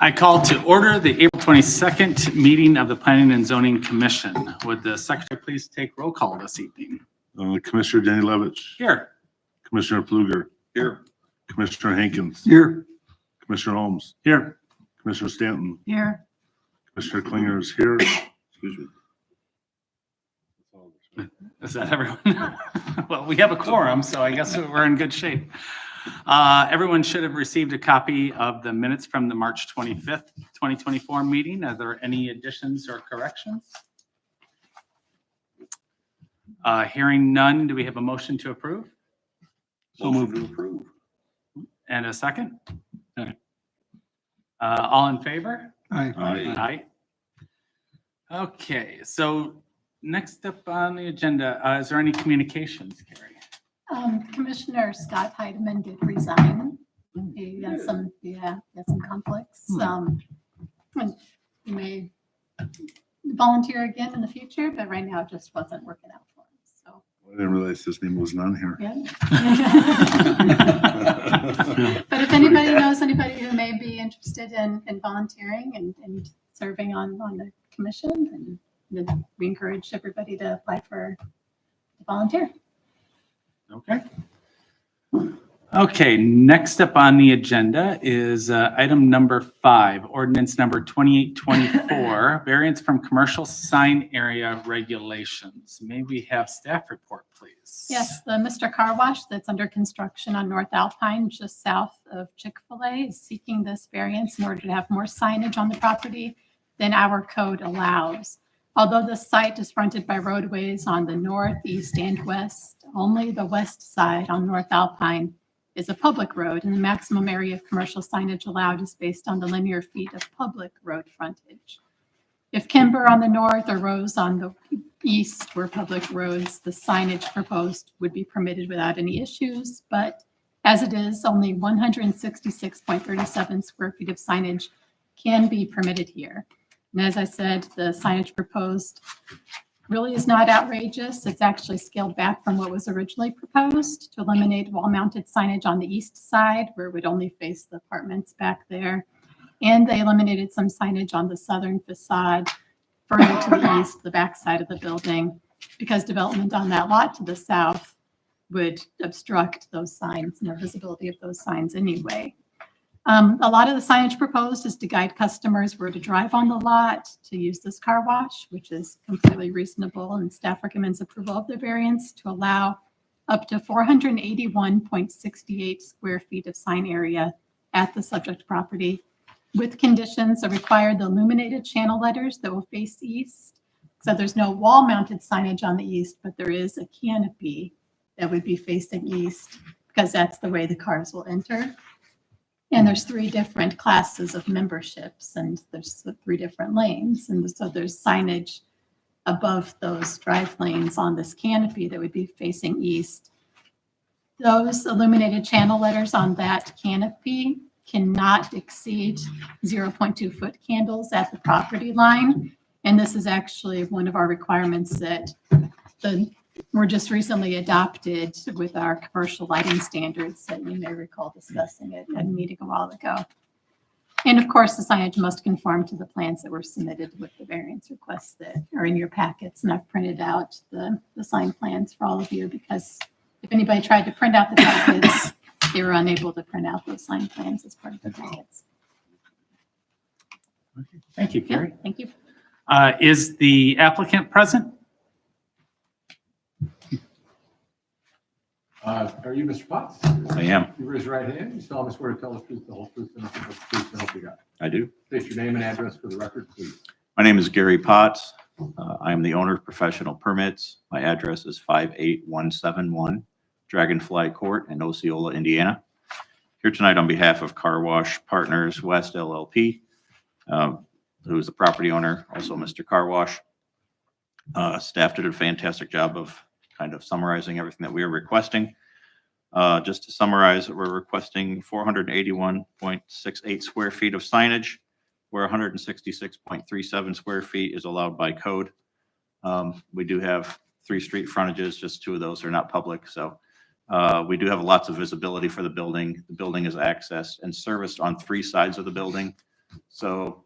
I call to order the April 22nd meeting of the Planning and Zoning Commission. Would the secretary please take roll call this evening? Commissioner Danny Levitch. Here. Commissioner Pfluger. Here. Commissioner Hankins. Here. Commissioner Holmes. Here. Commissioner Stanton. Here. Commissioner Klinger is here. Excuse me. Is that everyone? Well, we have a quorum, so I guess we're in good shape. Everyone should have received a copy of the minutes from the March 25th, 2024 meeting. Are there any additions or corrections? Hearing none, do we have a motion to approve? So moved to approve. And a second? All in favor? Aye. Aye. Okay, so next up on the agenda, is there any communications, Carrie? Commissioner Scott Heidemann did resign. He had some, some conflicts. And he may volunteer again in the future, but right now it just wasn't working out for him. So I didn't realize his name wasn't on here. yeah. But if anybody knows anybody who may be interested in volunteering and serving on the commission, then we encourage everybody to apply for volunteer. Okay. Okay, next up on the agenda is item number 5, ordinance number 2824, variance from commercial sign area regulations. May we have staff report, please? Yes, the Mr. Car Wash that's under construction on North Alpine, just south of Chick-fil-A, is seeking this variance in order to have more signage on the property than our code allows. Although the site is fronted by roadways on the north, east, and west, only the west side on North Alpine is a public road, and the maximum area of commercial signage allowed is based on the linear feet of public road frontage. If Kimber on the north or Rose on the east were public roads, the signage proposed would be permitted without any issues, but as it is, only 166.37 square feet of signage can be permitted here. And as I said, the signage proposed really is not outrageous. It's actually scaled back from what was originally proposed to eliminate wall-mounted signage on the east side, where it would only face the apartments back there. And they eliminated some signage on the southern facade further to the east, the back side of the building, because development on that lot to the south would obstruct those signs and the visibility of those signs anyway. A lot of the signage proposed is to guide customers where to drive on the lot to use this car wash, which is completely reasonable, and staff recommends approval of the variance to allow up to 481.68 square feet of sign area at the subject property, with conditions that require the illuminated channel letters that will face east. So there's no wall-mounted signage on the east, but there is a canopy that would be facing east because that's the way the cars will enter. And there's 3 different classes of memberships, and there's 3 different lanes. And so there's signage above those drive lanes on this canopy that would be facing east. Those illuminated channel letters on that canopy cannot exceed 0.2 foot candles at the property line. And this is actually one of our requirements that were just recently adopted with our commercial lighting standards that you may recall discussing it at a meeting a while ago. And of course, the signage must conform to the plans that were submitted with the variance requests that are in your packets. And I've printed out the sign plans for all of you, because if anybody tried to print out the packets, they were unable to print out those sign plans as part of the packets. Okay. Thank you, Carrie. Yeah, thank you. Is the applicant present? Are you Mr. Potts? I am. You raise your right hand. You solemnly swear to tell the truth, the whole truth, and nothing but the truth, and help you God. I do. State your name and address for the record, please. My name is Gary Potts. I am the owner of Professional Permits. My address is 58171 Dragonfly Court in Osceola, Indiana. Here tonight on behalf of Car Wash Partners West LLP, who is the property owner, also Mr. Car Wash. Staff did a fantastic job of kind of summarizing everything that we are requesting. Just to summarize, we're requesting 481.68 square feet of signage, where 166.37 square feet is allowed by code. We do have 3 street frontages, just 2 of those are not public. So We do have lots of visibility for the building. The building is accessed and serviced on 3 sides of the building. So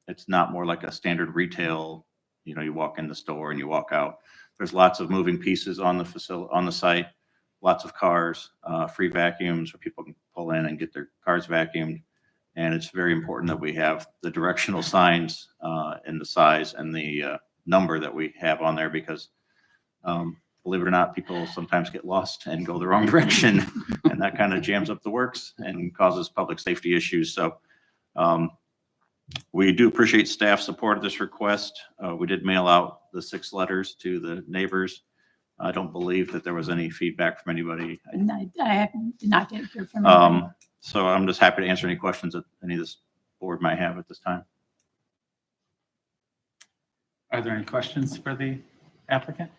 it's not more like a standard retail, you walk in the store and you walk out. There's lots of moving pieces on the facility, on the site, lots of cars, free vacuums where people can pull in and get their cars vacuumed. And it's very important that we have the directional signs in the size and the number that we have on there because believe it or not, people sometimes get lost and go the wrong direction, and that kind of jams up the works and causes public safety issues. So we do appreciate staff support of this request. We did mail out the 6 letters to the neighbors. I don't believe that there was any feedback from anybody. And I did not get here from anybody. So I'm just happy to answer any questions that any of this board might have at this time. Are there any questions for the applicant?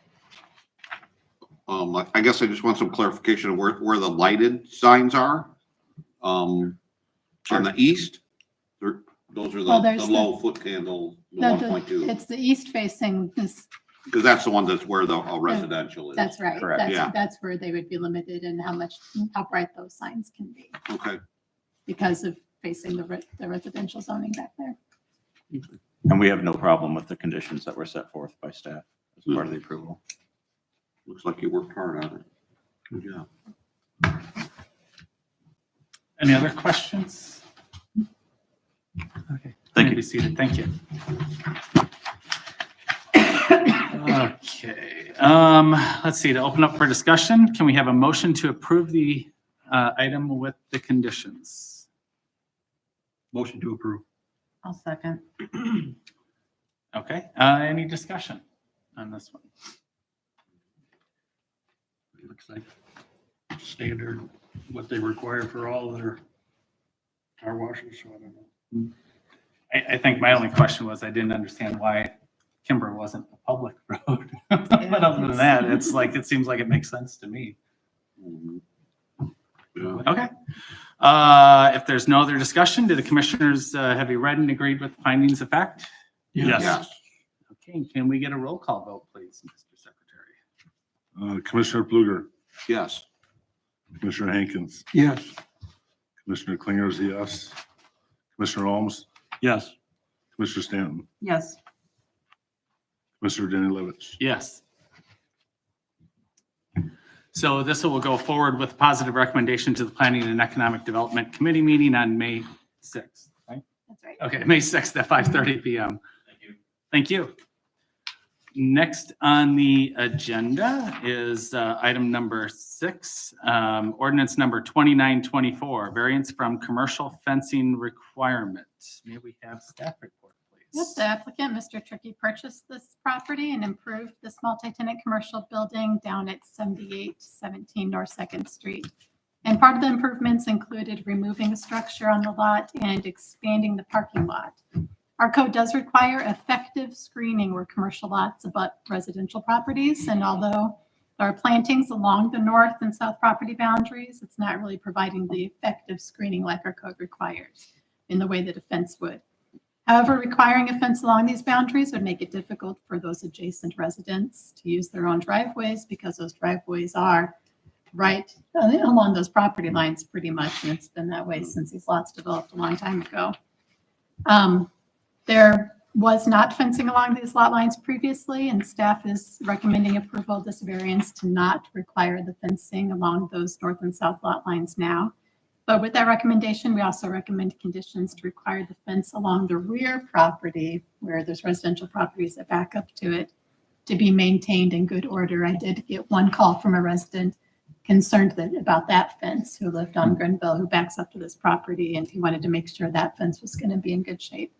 I guess I just want some clarification of where the lighted signs are. On the east, those are Well, the there's low foot candle, the The- 1.2. It's the east facing, Because that's the one that's where the residential is. that's right. Correct. Yeah. That's where they would be limited in how bright those signs can be Okay. because of facing the residential zoning back there. And we have no problem with the conditions that were set forth by staff as part of the approval. Looks like you worked hard on it. Good job. Any other questions? Okay. Thank may you. Be seated. Thank you. Okay. Let's see, to open up for discussion, can we have a motion to approve the item with the conditions? Motion to approve. I'll second. Okay, any discussion on this one? It looks like standard, what they require for all their car washes, so I don't know. I think my only question was I didn't understand why Kimber wasn't a public road. But other than that, it's like, it seems like it makes sense to me. Mhm. Yeah. Okay. If there's no other discussion, do the commissioners, have you read and agreed with the findings of fact? Yes. Okay, can we get a roll call vote, please, Mr. Secretary? Commissioner Pfluger, Yes. Commissioner Hankins, Yes. Commissioner Klingers, yes. Commissioner Holmes, Yes. Commissioner Stanton, Yes. Commissioner Danny Levitch. Yes. So this will go forward with positive recommendation to the Planning and Economic Development Committee meeting on May 6th, right? That's right. Okay, May 6th at 5:30 PM. Thank you. Thank you. Next on the agenda is item number 6, ordinance number 2924, variance from commercial fencing requirement. May we have staff report, Yep, please? the applicant, Mr. Tricky, purchased this property and improved this multi-tenant commercial building down at 7817 North Second Street. And part of the improvements included removing a structure on the lot and expanding the parking lot. Our code does require effective screening where commercial lots abut residential properties. And although there are plantings along the north and south property boundaries, it's not really providing the effective screening like our code requires in the way that a fence would. However, requiring a fence along these boundaries would make it difficult for those adjacent residents to use their own driveways because those driveways are right along those property lines pretty much. And it's been that way since these lots developed a long time ago. There was not fencing along these lot lines previously, and staff is recommending approval of this variance to not require the fencing along those north and south lot lines now. But with that recommendation, we also recommend conditions to require the fence along the rear property where there's residential properties that back up to it to be maintained in good order. I did get one call from a resident concerned about that fence who lived on Grenville, who backs up to this property, and he wanted to make sure that fence was going to be in good shape.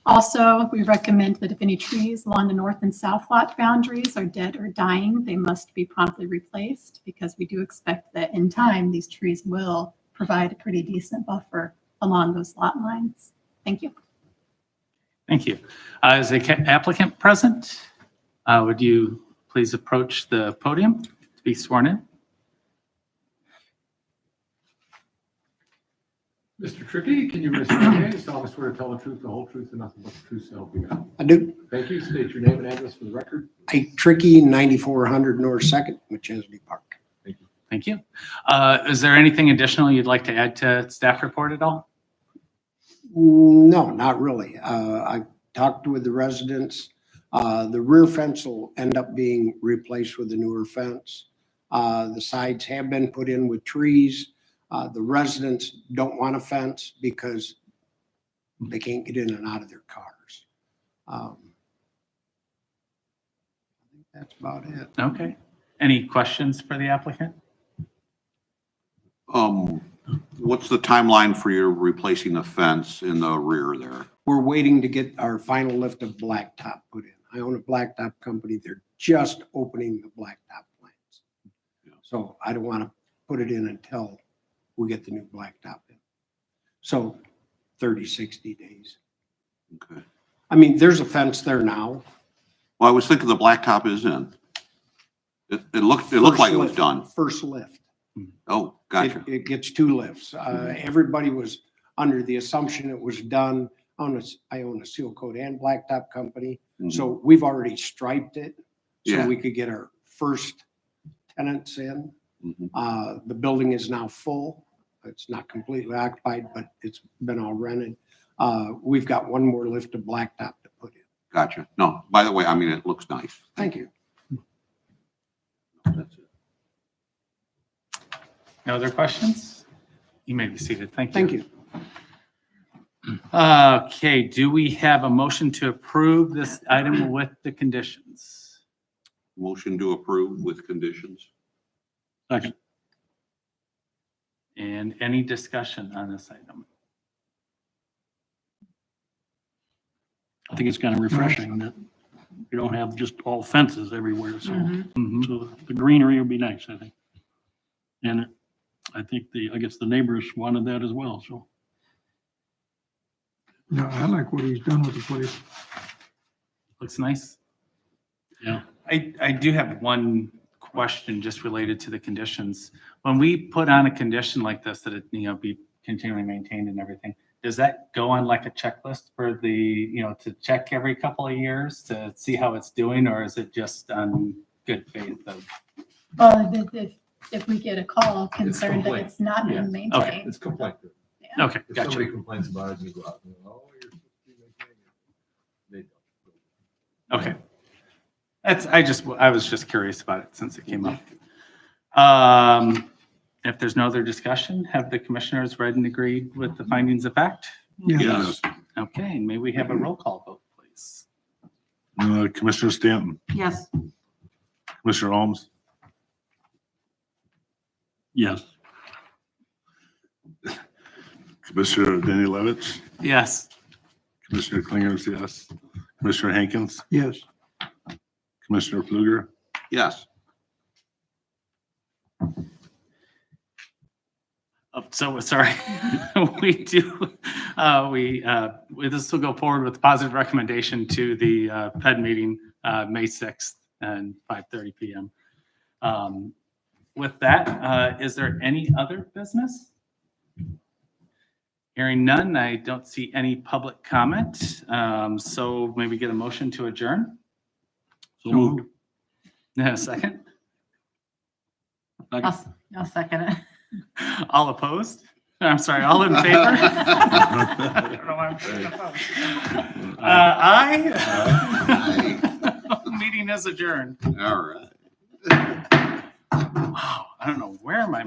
Also, we recommend that if any trees along the north and south lot boundaries are dead or dying, they must be promptly replaced because we do expect that in time, these trees will provide a pretty decent buffer along those lot lines. Thank you. Thank you. Is the applicant present? Would you please approach the podium to be sworn in? Mr. Tricky, can you raise your right hand? You solemnly swear to tell the truth, the whole truth, and nothing but the truth, so help you God. I do. Thank you. State your name and address for the record. Ike Tricky, 9400 North Second, Machesney Park. Thank you. Is there anything additional you'd like to add to staff report at all? No, not really. I talked with the residents. The rear fence will end up being replaced with a newer fence. The sides have been put in with trees. The residents don't want a fence because they can't get in and out of their cars. I think that's about it. Okay. Any questions for the applicant? What's the timeline for your replacing the fence in the rear there? We're waiting to get our final lift of blacktop put in. I own a blacktop company. They're just opening the blacktop plants. So I don't want to put it in until we get the new blacktop in. So 30, 60 days. Okay. I mean, there's a fence there now. Well, I was thinking the blacktop is in. It looked like it was First lift- done. First lift. Oh, gotcha. It gets 2 lifts. Everybody was under the assumption it was done. I own a seal coat and blacktop company. Mhm. So we've already striped it so Yeah. we could get our first tenants in. Mhm. The building is now full. It's not completely occupied, but it's been all rented. We've got one more lift of blacktop to put in. Gotcha. No, by the way, I mean, it looks nice. Thank you. That's it. No other questions? You may be seated. Thank you. Thank you. Okay, do we have a motion to approve this item with the conditions? Motion to approve with conditions. Second. And any discussion on this item? I think it's kind of refreshing that you don't have just all fences everywhere, so, Mhm. so the greenery would be nice, I think. And I think I guess the neighbors wanted that as well, so. No, I like what he's done with the place. Looks nice. Yeah. I do have one question just related to the conditions. When we put on a condition like this, that it, be continually maintained and everything, does that go on like a checklist for the, to check every couple of years to see how it's doing, or is it just on good faith of? Well, if we get a call concerned that complaint. it's not Yeah. being maintained. It's complaint. Okay, If gotcha. somebody complains about it, you go out and go, oh, you're supposed to be maintaining it. They don't. Okay. I was just curious about it since it came up. If there's no other discussion, have the commissioners read and agreed with the findings of fact? Yes. Okay, and may we have a roll call vote, please? Commissioner Stanton, Yes. Commissioner Holmes, Yes. Commissioner Danny Levitch, Yes. Commissioner Klingers, yes. Commissioner Hankins, Yes. Commissioner Fluger, Yes. Oh, so sorry. We do, this will go forward with positive recommendation to the PED meeting, May 6th and 5:30 PM. With that, is there any other business? Hearing none, I don't see any public comment. So maybe get a motion to adjourn? So moved. Yeah, second? I'll second it. All opposed? I'm sorry, all in favor? I don't know why I'm saying opposed. Aye? Meeting is adjourned. All right. Wow, I don't know where my